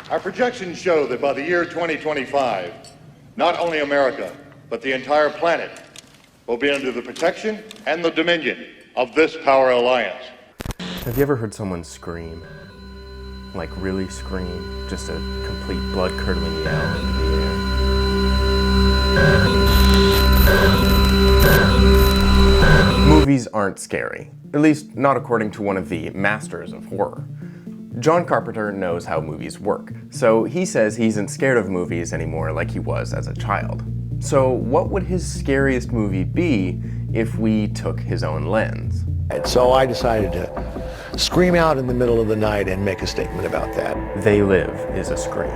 Our projections show that by the year 2025, not only America, but the entire planet will be under the protection and the dominion of this power alliance. Have you ever heard someone scream? Like really scream? Just a complete blood-curdling yell into the air? Movies aren't scary. At least not according to one of the masters of horror. John Carpenter knows how movies work, so he says he isn't scared of movies anymore like he was as a child. So what would his scariest movie be if we took his own lens? So I decided to scream out in the middle of the night and make a statement about that. They Live is a scream.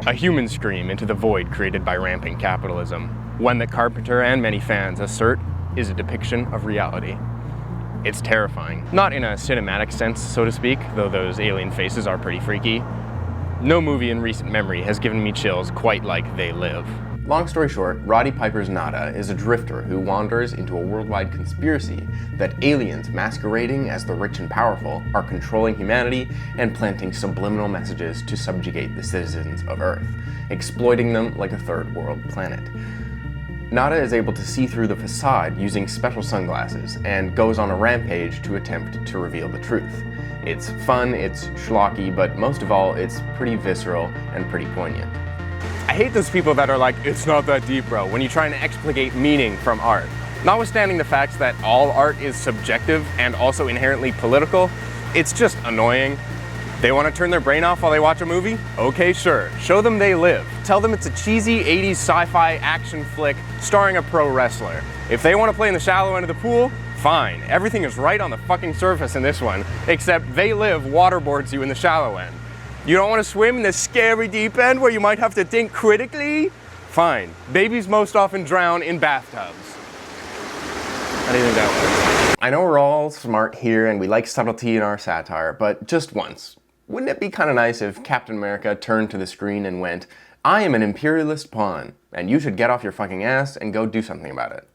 A human scream into the void created by rampant capitalism. One that Carpenter and many fans assert is a depiction of reality. It's terrifying. Not in a cinematic sense, so to speak, though those alien faces are pretty freaky. No movie in recent memory has given me chills quite like They Live. Long story short, Roddy Piper's Nada is a drifter who wanders into a worldwide conspiracy that aliens masquerading as the rich and powerful are controlling humanity and planting subliminal messages to subjugate the citizens of Earth, exploiting them like a third world planet. Nada is able to see through the facade using special sunglasses and goes on a rampage to attempt to reveal the truth. It's fun, it's schlocky, but most of all, it's pretty visceral and pretty poignant. I hate those people that are like, it's not that deep, bro, when you're trying to explicate meaning from art. Notwithstanding the fact that all art is subjective and also inherently political, it's just annoying. They want to turn their brain off while they watch a movie? Okay, sure. Show them They Live. Tell them it's a cheesy 80s sci-fi action flick starring a pro wrestler. If they want to play in the shallow end of the pool, fine. Everything is right on the fucking surface in this one, except They Live waterboards you in the shallow end. You don't want to swim in the scary deep end where you might have to think critically? Fine. Babies most often drown in bathtubs. How do you think that was? I know we're all smart here and we like subtlety in our satire, but just once. Wouldn't it be kind of nice if Captain America turned to the screen and went, I am an imperialist pawn, and you should get off your fucking ass and go do something about it.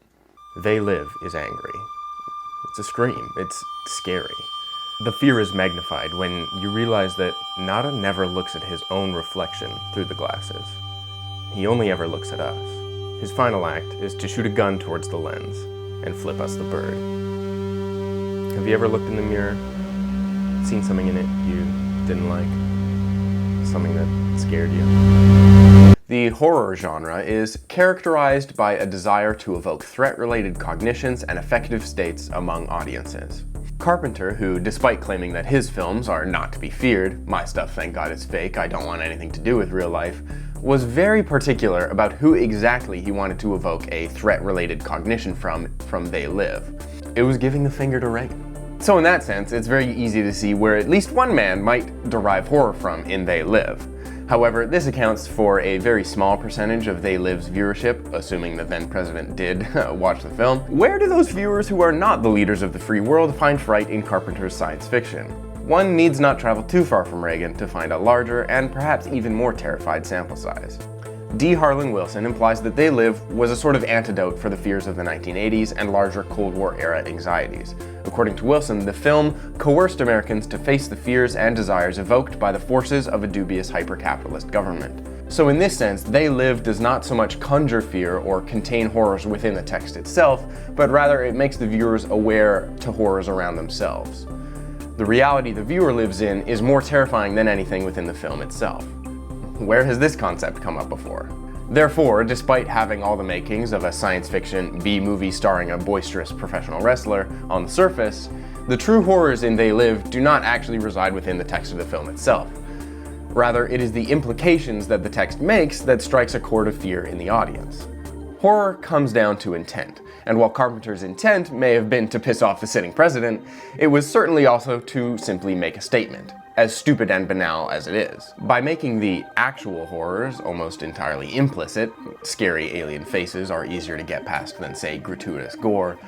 They Live is angry. It's a scream. It's scary. The fear is magnified when you realize that Nada never looks at his own reflection through the glasses. He only ever looks at us. His final act is to shoot a gun towards the lens and flip us the bird. Have you ever looked in the mirror, seen something in it you didn't like? Something that scared you? The horror genre is characterized by a desire to evoke threat-related cognitions and affective states among audiences. Carpenter, who, despite claiming that his films are not to be feared, my stuff thank God is fake, I don't want anything to do with real life, was very particular about who exactly he wanted to evoke a threat-related cognition from They Live. It was giving the finger to Reagan. So in that sense, it's very easy to see where at least one man might derive horror from in They Live. However, this accounts for a very small percentage of They Live's viewership, assuming the then president did watch the film. Where do those viewers who are not the leaders of the free world find fright in Carpenter's science fiction? One needs not travel too far from Reagan to find a larger and perhaps even more terrified sample size. D. Harlan Wilson implies that They Live was a sort of antidote for the fears of the 1980s and larger Cold War-era anxieties. According to Wilson, the film coerced Americans to face the fears and desires evoked by the forces of a dubious hyper-capitalist government. So in this sense, They Live does not so much conjure fear or contain horrors within the text itself, but rather it makes the viewers aware to horrors around themselves. The reality the viewer lives in is more terrifying than anything within the film itself. Where has this concept come up before? Therefore, despite having all the makings of a science fiction B-movie starring a boisterous professional wrestler on the surface, the true horrors in They Live do not actually reside within the text of the film itself. Rather, it is the implications that the text makes that strikes a chord of fear in the audience. Horror comes down to intent, and while Carpenter's intent may have been to piss off the sitting president, it was certainly also to simply make a statement, as stupid and banal as it is. By making the actual horrors almost entirely implicit, scary alien faces are easier to get past than, say, gratuitous gore,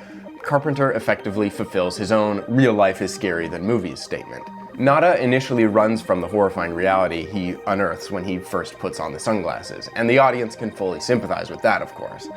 Carpenter effectively fulfills his own real life is scary than movies statement. Nada initially runs from the horrifying reality he unearths when he first puts on the sunglasses, and the audience can fully sympathize with that, of course.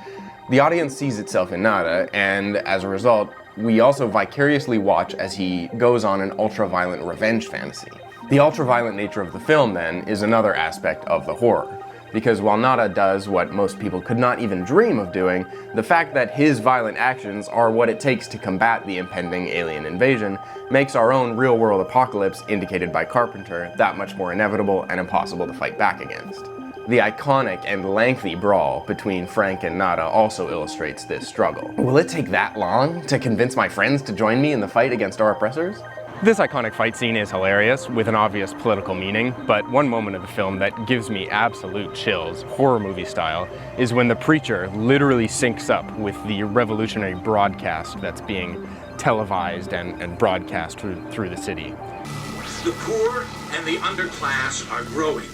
The audience sees itself in Nada, and as a result, we also vicariously watch as he goes on an ultra-violent revenge fantasy. The ultra-violent nature of the film, then, is another aspect of the horror. Because while Nada does what most people could not even dream of doing, the fact that his violent actions are what it takes to combat the impending alien invasion makes our own real-world apocalypse, indicated by Carpenter, that much more inevitable and impossible to fight back against. The iconic and lengthy brawl between Frank and Nada also illustrates this struggle. Will it take that long to convince my friends to join me in the fight against our oppressors? This iconic fight scene is hilarious, with an obvious political meaning, but one moment of the film that gives me absolute chills, horror movie style, is when the preacher literally syncs up with the revolutionary broadcast that's being televised and broadcast through the city. The poor and the underclass are growing.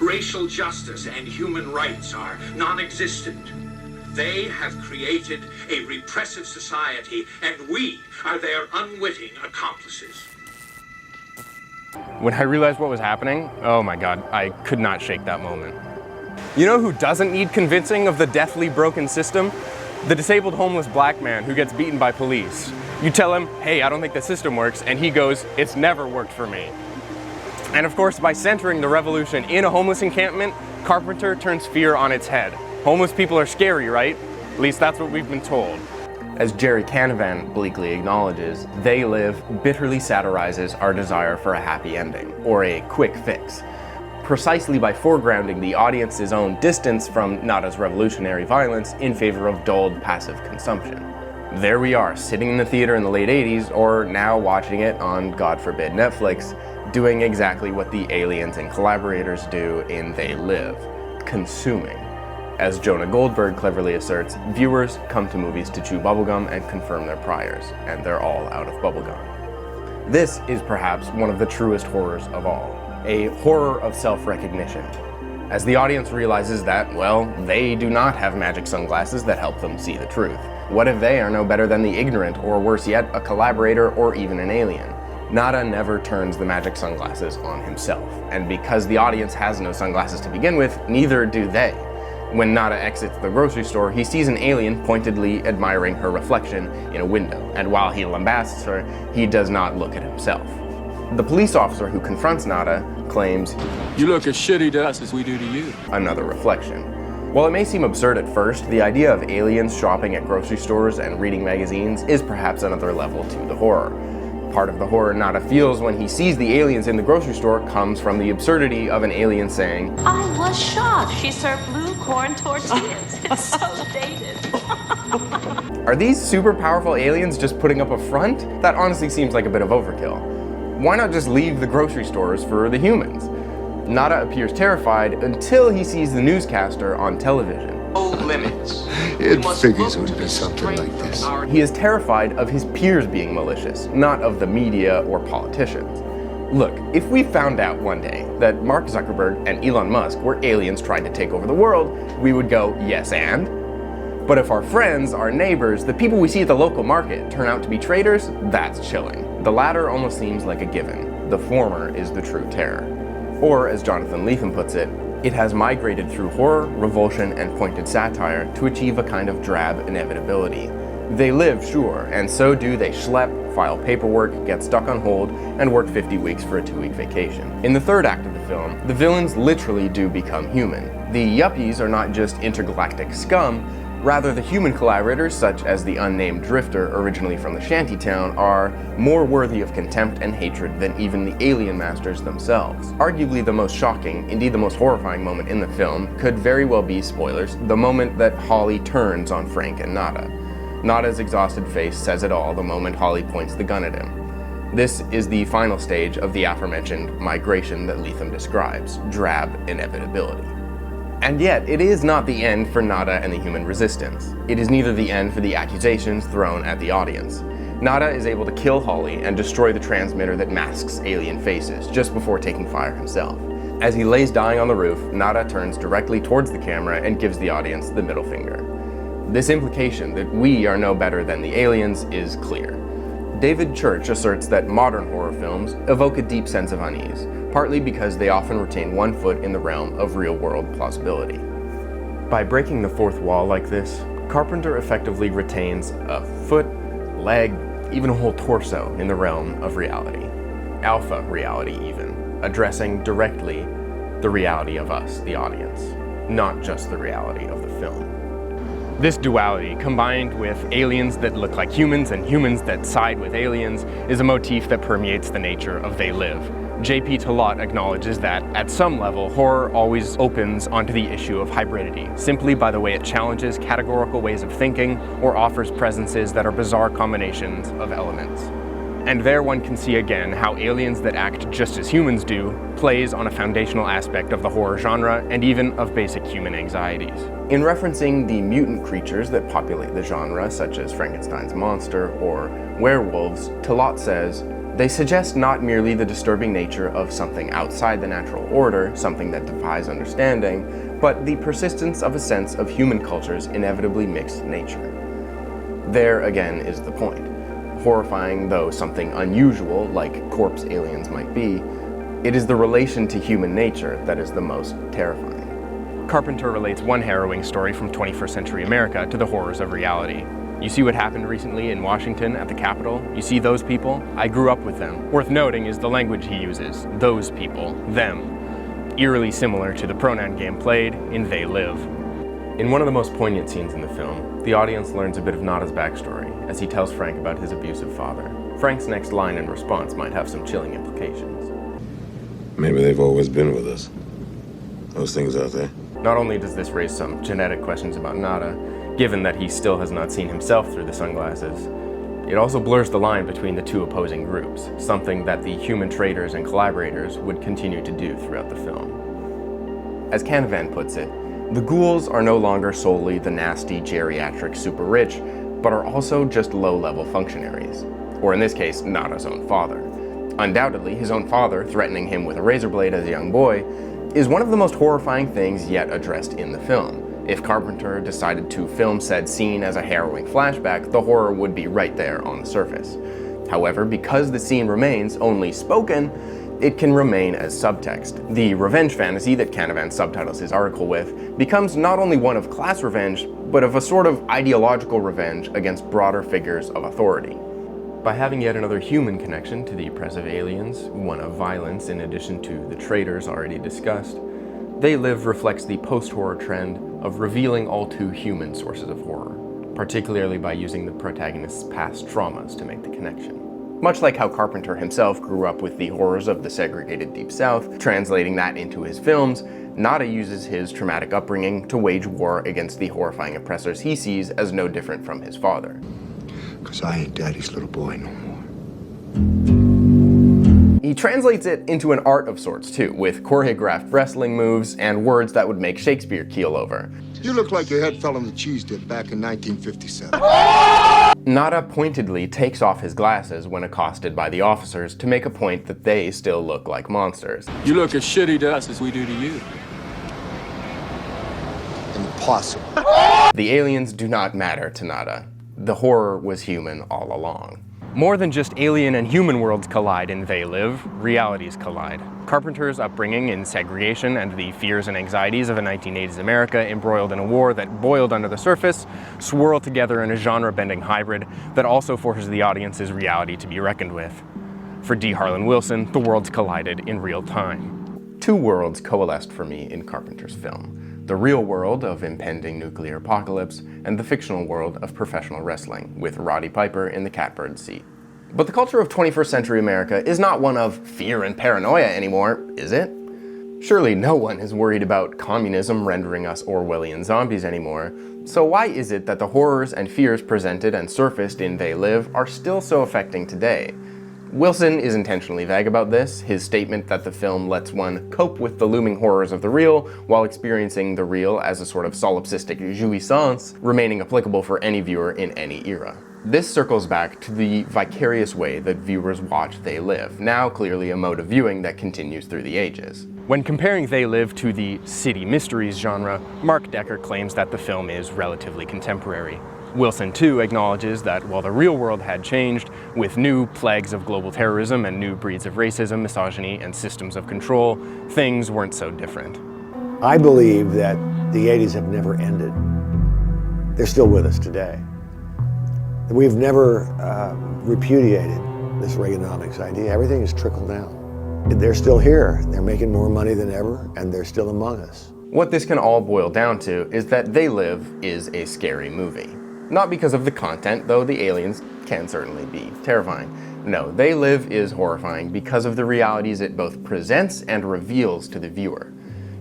Racial justice and human rights are non-existent. They have created a repressive society, and we are their unwitting accomplices. When I realized what was happening, oh my god, I could not shake that moment. You know who doesn't need convincing of the deathly broken system? The disabled homeless black man who gets beaten by police. You tell him, hey, I don't think the system works, and he goes, it's never worked for me. And of course, by centering the revolution in a homeless encampment, Carpenter turns fear on its head. Homeless people are scary, right? At least that's what we've been told. As Gerry Canavan bleakly acknowledges, They Live bitterly satirizes our desire for a happy ending, or a quick fix, precisely by foregrounding the audience's own distance from Nada's revolutionary violence in favor of dulled passive consumption. There we are, sitting in the theater in the late 80s, or now watching it on, God forbid, Netflix, doing exactly what the aliens and collaborators do in They Live, consuming. As Jonah Goldberg cleverly asserts, viewers come to movies to chew bubblegum and confirm their priors, and they're all out of bubblegum. This is perhaps one of the truest horrors of all, a horror of self-recognition. As the audience realizes that, well, they do not have magic sunglasses that help them see the truth. What if they are no better than the ignorant, or worse yet, a collaborator or even an alien? Nada never turns the magic sunglasses on himself, and because the audience has no sunglasses to begin with, neither do they. When Nada exits the grocery store, he sees an alien pointedly admiring her reflection in a window, and while he lambasts her, he does not look at himself. The police officer who confronts Nada claims, "You look as shitty to us as we do to you." Another reflection. While it may seem absurd at first, the idea of aliens shopping at grocery stores and reading magazines is perhaps another level to the horror. Part of the horror Nada feels when he sees the aliens in the grocery store comes from the absurdity of an alien saying, I was shocked. She served blue corn tortillas. It's so dated. Are these super powerful aliens just putting up a front? That honestly seems like a bit of overkill. Why not just leave the grocery stores for the humans? Nada appears terrified until he sees the newscaster on television. No limits. It figures it would be something like this. He is terrified of his peers being malicious, not of the media or politicians. Look, if we found out one day that Mark Zuckerberg and Elon Musk were aliens trying to take over the world, we would go, yes and? But if our friends, our neighbors, the people we see at the local market turn out to be traitors, that's chilling. The latter almost seems like a given. The former is the true terror. Or, as Jonathan Lethem puts it, it has migrated through horror, revulsion, and pointed satire to achieve a kind of drab inevitability. They live, sure, and so do they schlep, file paperwork, get stuck on hold, and work 50 weeks for a 2-week vacation. In the third act of the film, the villains literally do become human. The yuppies are not just intergalactic scum, rather the human collaborators, such as the unnamed drifter originally from the shantytown, are more worthy of contempt and hatred than even the alien masters themselves. Arguably the most shocking, indeed the most horrifying moment in the film could very well be, spoilers, the moment that Holly turns on Frank and Nada. Nada's exhausted face says it all the moment Holly points the gun at him. This is the final stage of the aforementioned migration that Lethem describes, drab inevitability. And yet, it is not the end for Nada and the human resistance. It is neither the end for the accusations thrown at the audience. Nada is able to kill Holly and destroy the transmitter that masks alien faces just before taking fire himself. As he lays dying on the roof, Nada turns directly towards the camera and gives the audience the middle finger. This implication that we are no better than the aliens is clear. David Church asserts that modern horror films evoke a deep sense of unease, partly because they often retain one foot in the realm of real-world plausibility. By breaking the fourth wall like this, Carpenter effectively retains a foot, leg, even a whole torso in the realm of reality. Alpha reality, even. addressing directly the reality of us, the audience, not just the reality of the film. This duality, combined with aliens that look like humans and humans that side with aliens, is a motif that permeates the nature of They Live. J.P. Talat acknowledges that, at some level, horror always opens onto the issue of hybridity, simply by the way it challenges categorical ways of thinking or offers presences that are bizarre combinations of elements. And there one can see again how aliens that act just as humans do plays on a foundational aspect of the horror genre and even of basic human anxieties. In referencing the mutant creatures that populate the genre, such as Frankenstein's monster or werewolves, Talat says, "They suggest not merely the disturbing nature of something outside the natural order, something that defies understanding, but the persistence of a sense of human culture's inevitably mixed nature." There again is the point. Horrifying though something unusual, like corpse aliens might be, it is the relation to human nature that is the most terrifying. Carpenter relates one harrowing story from 21st century America to the horrors of reality. You see what happened recently in Washington at the Capitol? You see those people? I grew up with them. Worth noting is the language he uses, those people, them, eerily similar to the pronoun game played in They Live. In one of the most poignant scenes in the film, the audience learns a bit of Nada's backstory as he tells Frank about his abusive father. Frank's next line in response might have some chilling implications. Maybe they've always been with us. Those things out there. Not only does this raise some genetic questions about Nada, given that he still has not seen himself through the sunglasses, it also blurs the line between the two opposing groups, something that the human traders and collaborators would continue to do throughout the film. As Canavan puts it, the ghouls are no longer solely the nasty geriatric super rich, but are also just low-level functionaries. Or in this case, Nada's own father. Undoubtedly, his own father, threatening him with a razor blade as a young boy, is one of the most horrifying things yet addressed in the film. If Carpenter decided to film said scene as a harrowing flashback, the horror would be right there on the surface. However, because the scene remains only spoken, it can remain as subtext. The revenge fantasy that Canavan subtitles his article with becomes not only one of class revenge, but of a sort of ideological revenge against broader figures of authority. By having yet another human connection to the oppressive aliens, one of violence in addition to the traitors already discussed, They Live reflects the post-horror trend of revealing all too human sources of horror, particularly by using the protagonist's past traumas to make the connection. Much like how Carpenter himself grew up with the horrors of the segregated Deep South, translating that into his films, Nada uses his traumatic upbringing to wage war against the horrifying oppressors he sees as no different from his father. 'Cause I ain't daddy's little boy no more. He translates it into an art of sorts too, with choreographed wrestling moves and words that would make Shakespeare keel over. You look like your head fell on the cheese dip back in 1957. Nada pointedly takes off his glasses when accosted by the officers to make a point that they still look like monsters. You look as shitty to us as we do to you. Impossible. The aliens do not matter to Nada. The horror was human all along. More than just alien and human worlds collide in They Live, realities collide. Carpenter's upbringing in segregation and the fears and anxieties of a 1980s America embroiled in a war that boiled under the surface swirl together in a genre-bending hybrid that also forces the audience's reality to be reckoned with. For D. Harlan Wilson, the worlds collided in real time. Two worlds coalesced for me in Carpenter's film. The real world of impending nuclear apocalypse, and the fictional world of professional wrestling, with Roddy Piper in the catbird seat. But the culture of 21st century America is not one of fear and paranoia anymore, is it? Surely no one is worried about communism rendering us Orwellian zombies anymore, so why is it that the horrors and fears presented and surfaced in They Live are still so affecting today? Wilson is intentionally vague about this, his statement that the film lets one cope with the looming horrors of the real while experiencing the real as a sort of solipsistic jouissance, remaining applicable for any viewer in any era. This circles back to the vicarious way that viewers watch They Live, now clearly a mode of viewing that continues through the ages. When comparing They Live to the city mysteries genre, Mark Decker claims that the film is relatively contemporary. Wilson, too, acknowledges that while the real world had changed, with new plagues of global terrorism and new breeds of racism, misogyny, and systems of control, things weren't so different. I believe that the 80s have never ended. They're still with us today. We've never repudiated this Reaganomics idea. Everything has trickled down. They're still here. They're making more money than ever, and they're still among us. What this can all boil down to is that They Live is a scary movie. Not because of the content, though the aliens can certainly be terrifying. No, They Live is horrifying because of the realities it both presents and reveals to the viewer.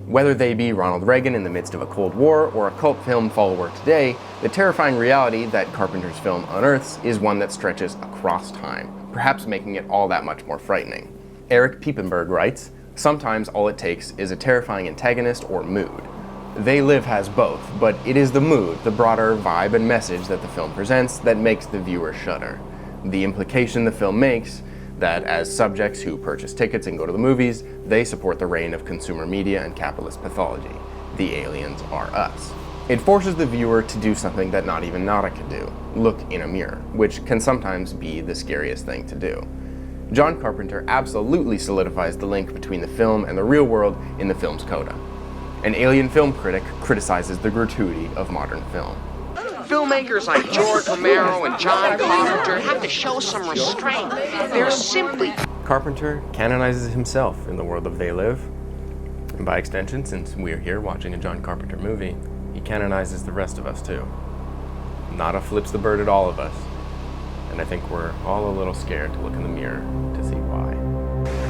Whether they be Ronald Reagan in the midst of a Cold War or a cult film follower today, the terrifying reality that Carpenter's film unearths is one that stretches across time, perhaps making it all that much more frightening. Eric Piepenburg writes, "Sometimes all it takes is a terrifying antagonist or mood. They Live has both, but it is the mood, the broader vibe and message that the film presents that makes the viewer shudder. The implication the film makes that as subjects who purchase tickets and go to the movies, they support the reign of consumer media and capitalist pathology. The aliens are us." It forces the viewer to do something that not even Nada could do, look in a mirror, which can sometimes be the scariest thing to do. John Carpenter absolutely solidifies the link between the film and the real world in the film's coda. An alien film critic criticizes the gratuity of modern film. Filmmakers like George Romero and John Carpenter have to show some restraint. They're simply... Carpenter canonizes himself in the world of They Live. And by extension, since we're here watching a John Carpenter movie, he canonizes the rest of us too. Nada flips the bird at all of us. And I think we're all a little scared to look in the mirror to see why.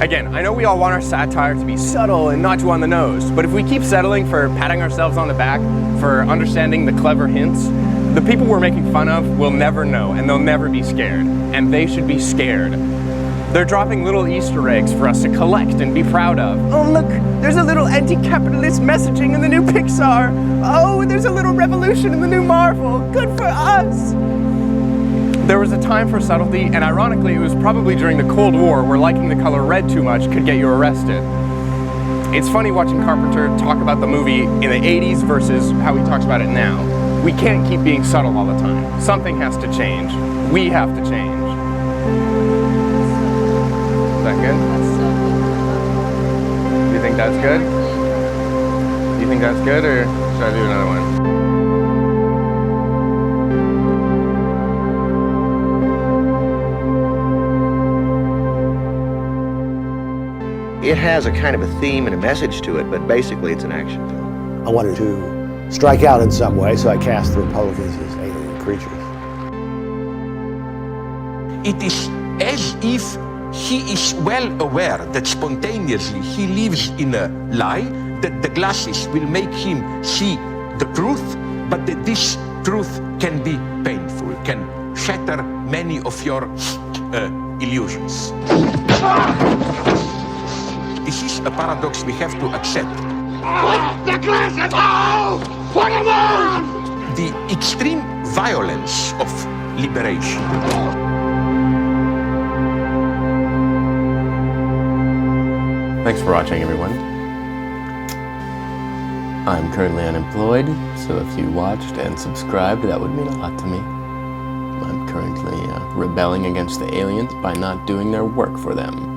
Again, I know we all want our satire to be subtle and not too on the nose, but if we keep settling for patting ourselves on the back for understanding the clever hints, the people we're making fun of will never know, and they'll never be scared. And they should be scared. They're dropping little Easter eggs for us to collect and be proud of. Oh look, there's a little anti-capitalist messaging in the new Pixar. Oh, there's a little revolution in the new Marvel. Good for us! There was a time for subtlety, and ironically, it was probably during the Cold War where liking the color red too much could get you arrested. It's funny watching Carpenter talk about the movie in the 80s versus how he talks about it now. We can't keep being subtle all the time. Something has to change. We have to change. Is that good? Do you think that's good? Do you think that's good, or should I do another one? It has a kind of a theme and a message to it, but basically it's an action film. I wanted to strike out in some way, so I cast the Republicans as alien creatures. It is as if he is well aware that spontaneously he lives in a lie, that the glasses will make him see the truth, but that this truth can be painful, can shatter many of your illusions. This is a paradox we have to accept. Put the glasses off! Put them on! The extreme violence of liberation. Thanks for watching, everyone. I'm currently unemployed, so if you watched and subscribed, that would mean a lot to me. I'm currently rebelling against the aliens by not doing their work for them.